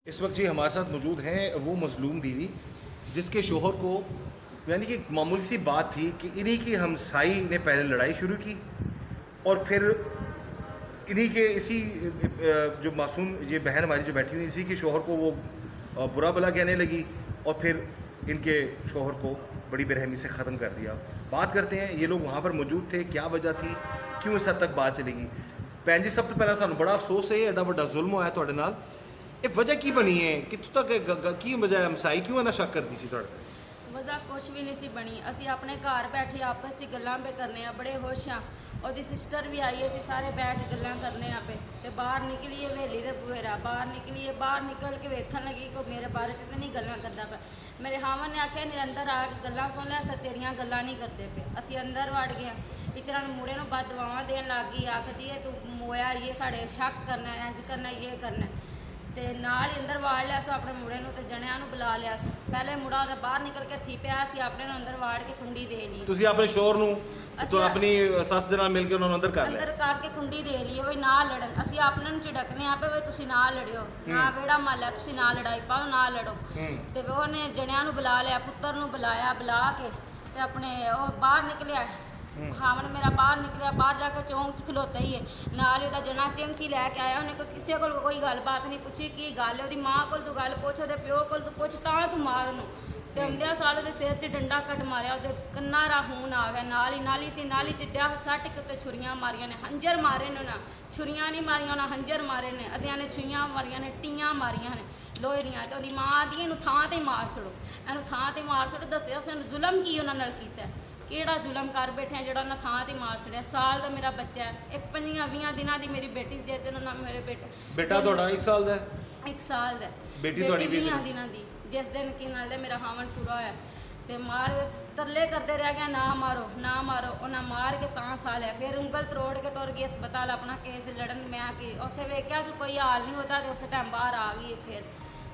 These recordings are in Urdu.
اس وقت جی ہمارے ساتھ موجود ہیں وہ مظلوم بیوی جس کے شوہر کو یعنی کہ معمولی سی بات تھی کہ انہی کی ہمسائی نے پہلے لڑائی شروع کی اور پھر انہی کے اسی جو معصوم یہ بہن ہماری جو بیٹھی ہوئی اسی کے شوہر کو وہ برا بھلا کہنے لگی اور پھر ان کے شوہر کو بڑی بے رحمی سے ختم کر دیا۔ بات کرتے ہیں یہ لوگ وہاں پر موجود تھے، کیا وجہ تھی، کیوں اس حد تک بات چلے گی۔ بہن جی سب تو پہلے سانوں بڑا افسوس ہے، ایڈا بڑا ظلم ہوا ہے تھوڑے نال، یہ وجہ کی بنی ہے کتوں تک کی وجہ ہمسائی کیوں نہ شک کرتی سی تھوڑا؟ وجہ کچھ بھی نہیں سی بنی، اسی اپنے گھر بیٹھے آپس چ گلاں پہ کرنے ہیں، بڑے خوش ہاں۔ اور سسٹر بھی آئی ہے، اسی سارے بیٹھ کے گلاں کرنے ہیں پہ تے باہر نکلیے ویلی دے بوئے باہر نکلیے، باہر نکل کے ویکھن لگی کوئی میرے بارے چ نہیں گلاں کردا پیا۔ میرے ہاون نے آکھیا نہیں اندر آ کے گلاں سن لے، اساں تیریاں گلاں نہیں کردے پے۔ اسی اندر وڑ گئے، ٹیچراں مڑے نوں بد دعاواں دین لگ گئی، آکھدی ہے تو مویا یہ ساڈے شک کرنا ہے، انج کرنا ہے، یہ کرنا ہے۔ تے نال ہی اندر واڑ لیا سو اپنے مڑے نوں تے جنیاں نوں بلا لیا سو۔ پہلے مڑا تے باہر نکل کے تھی پیا، اسی اپنے نوں اندر واڑ کے کنڈی دے لی۔ تسی اپنے شوہر نوں تو اپنی ساس دے نال مل کے انہوں نے اندر کر لیا؟ اندر کر کے کنڈی دے لی وہی نہ لڑن، اسی اپنے نوں چڑکنے آ پے وہی تسی نہ لڑیو، نہ ویڑا مالیا تسی نہ لڑائی پاؤ، نہ لڑو۔ تے وہ نے جنیاں نوں بلا لیا، پتر نوں بلایا، بلا کے تے اپنے وہ باہر نکلیا، ہاون میرا باہر نکلیا، باہر جا کے چونک چ کھلوتا ہی ہے، نال وہ جنا چمچی لے کے آیا، انہیں کسی کو کوئی گل بات نہیں پوچھی کی گل ہے، وہ ماں کو تو گل پوچھ، وہ پیو کو تو پوچھ، تاں تو مار انہوں تے آدھا سال وہ سر چ ڈنڈا کٹ ماریا، وہ کنا را خون آ گیا، نالی سی نالی چڈیا سٹ کے تے چھریاں ماریاں نے، ہنجر مارے نے، انہیں چھریاں نہیں ماریاں، انہیں ہنجر مارے نے، ادیاں نے چھریاں ماریاں نے، ٹیاں ماریاں نے لوہے دیاں، تے وہ ماں آدھی یہ تھان تے مار چھڑو، یہ تھان تے مار چھڑو، دسیا ظلم کی انہوں نے کیتا ہے، کیڑا ظلم کر بیٹھے ہیں جڑا انہیں تھان تے مار چھڑیا۔ سال کا میرا بچہ ہے، ایک 15-20 دنوں کی میری بیٹی جس دن میرے بیٹا تھوڑا 1 سال دا ہے؟ 1 سال دا ہے، بیٹی تھوڑی 20 دنوں کی جس دن کی نال میرا ہاون پورا ہوا تے مار ترلے کرتے رہ گیا، نہ مارو نہ مارو، انہیں مار کے تاں سال ہے، پھر انگل تروڑ کے ٹر گئی اسپتال اپنا کیس لڑن، میں کہ اتنے ویکیا سو کوئی حال نہیں ہوتا تو اس ٹائم باہر آ گئی۔ پھر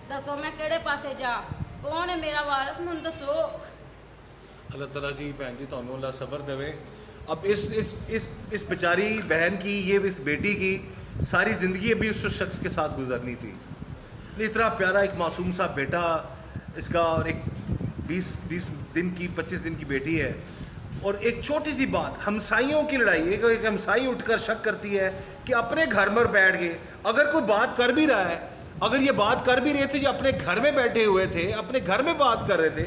دسو میں کہڑے پاسے جا، کون ہے میرا وارث، مجھے دسو۔ اللہ تعالیٰ جی بہن جی تمہیں اللہ صبر دے۔ اب اس بیچاری بہن کی یہ اس بیٹی کی ساری زندگی ابھی اس شخص کے ساتھ گزرنی تھی، اتنا پیارا ایک معصوم سا بیٹا اس کا، اور ایک 20 دن کی 25 دن کی بیٹی ہے، اور ایک چھوٹی سی بات ہمسائیوں کی لڑائی، ایک ہمسائی اٹھ کر شک کرتی ہے کہ اپنے گھر میں بیٹھ گئے، اگر کوئی بات کر بھی رہا ہے، اگر یہ بات کر بھی رہے تھے جو اپنے گھر میں بیٹھے ہوئے تھے، اپنے گھر میں بات کر رہے تھے،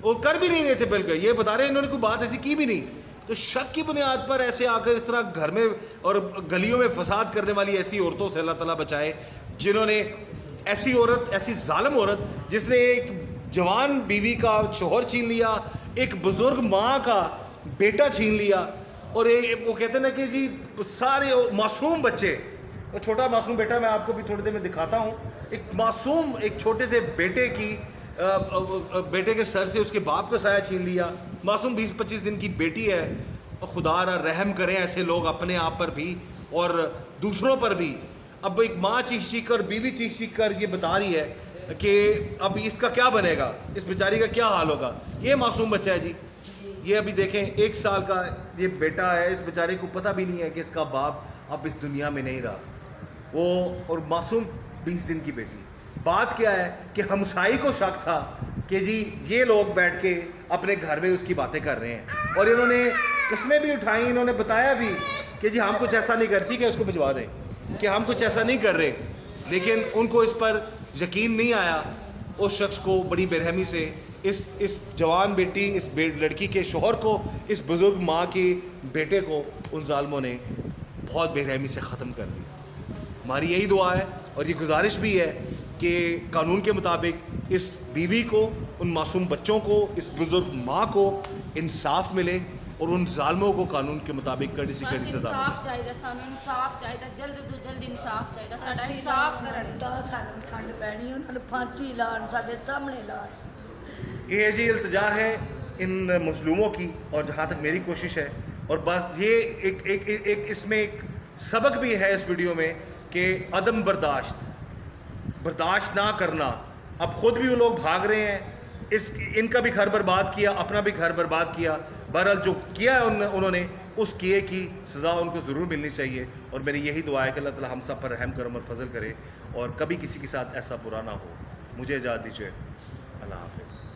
وہ کر بھی نہیں رہے تھے، بلکہ یہ بتا رہے ہیں انہوں نے کوئی بات ایسی کی بھی نہیں، تو شک کی بنیاد پر ایسے آ کر اس طرح گھر میں اور گلیوں میں فساد کرنے والی ایسی عورتوں سے اللہ تعالیٰ بچائے، جنہوں نے ایسی عورت، ایسی ظالم عورت جس نے ایک جوان بیوی کا شوہر چھین لیا، ایک بزرگ ماں کا بیٹا چھین لیا، اور وہ کہتے ہیں نا کہ جی سارے معصوم بچے، وہ چھوٹا معصوم بیٹا میں آپ کو بھی تھوڑی دیر میں دکھاتا ہوں، ایک معصوم ایک چھوٹے سے بیٹے کے سر سے اس کے باپ کا سایہ چھین لیا، معصوم 20-25 دن کی بیٹی ہے۔ خدا را رحم کریں ایسے لوگ اپنے آپ پر بھی اور دوسروں پر بھی۔ اب ایک ماں چیخ چیخ کر، بیوی چیخ چیخ کر یہ بتا رہی ہے کہ اب اس کا کیا بنے گا، اس بیچاری کا کیا حال ہوگا۔ یہ معصوم بچہ ہے جی، یہ ابھی دیکھیں 1 سال کا یہ بیٹا ہے، اس بیچارے کو پتہ بھی نہیں ہے کہ اس کا باپ اب اس دنیا میں نہیں رہا، وہ اور معصوم 20 دن کی بیٹی۔ بات کیا ہے کہ ہمسائی کو شک تھا کہ جی یہ لوگ بیٹھ کے اپنے گھر میں اس کی باتیں کر رہے ہیں، اور انہوں نے قسمیں بھی اٹھائیں، انہوں نے بتایا بھی کہ جی ہم کچھ ایسا نہیں کرتے، ٹھیک ہے اس کو بھجوا دیں کہ ہم کچھ ایسا نہیں کر رہے، لیکن ان کو اس پر یقین نہیں آیا۔ اس شخص کو بڑی بے رحمی سے اس جوان بیٹی، اس لڑکی کے شوہر کو، اس بزرگ ماں کے بیٹے کو ان ظالموں نے بہت بے رحمی سے ختم کر دیا۔ ہماری یہی دعا ہے اور یہ گزارش بھی ہے کہ قانون کے مطابق اس بیوی کو، ان معصوم بچوں کو، اس بزرگ ماں کو انصاف ملے، اور ان ظالموں کو قانون کے مطابق کڑی سے کڑی سزا ملے۔ انصاف چاہیے، سانوں انصاف چاہیے، جلد تو جلد انصاف چاہیے، ساڈا انصاف کرن، ਤਾਂ ਸਾਨੂੰ ਠੰਡ ਪੈਣੀ, ਉਹਨਾਂ ਨੂੰ ਫਾਂਸੀ ਲਾਉਣ, ਸਾਡੇ ਸਾਹਮਣੇ ਲਾਉਣ۔ یہ جی التجا ہے ان مظلوموں کی، اور جہاں تک میری کوشش ہے، اور بس یہ ایک اس میں ایک سبق بھی ہے اس ویڈیو میں کہ عدم برداشت نہ کرنا۔ اب خود بھی وہ لوگ بھاگ رہے ہیں، ان کا بھی گھر برباد کیا، اپنا بھی گھر برباد کیا، بہرحال جو کیا ہے انہوں نے اس کیے کی سزا ان کو ضرور ملنی چاہیے، اور میری یہی دعا ہے کہ اللہ تعالی ہم سب پر رحم کرم اور فضل کرے اور کبھی کسی کے ساتھ ایسا برا نہ ہو۔ مجھے اجازت دیجیے، اللہ حافظ۔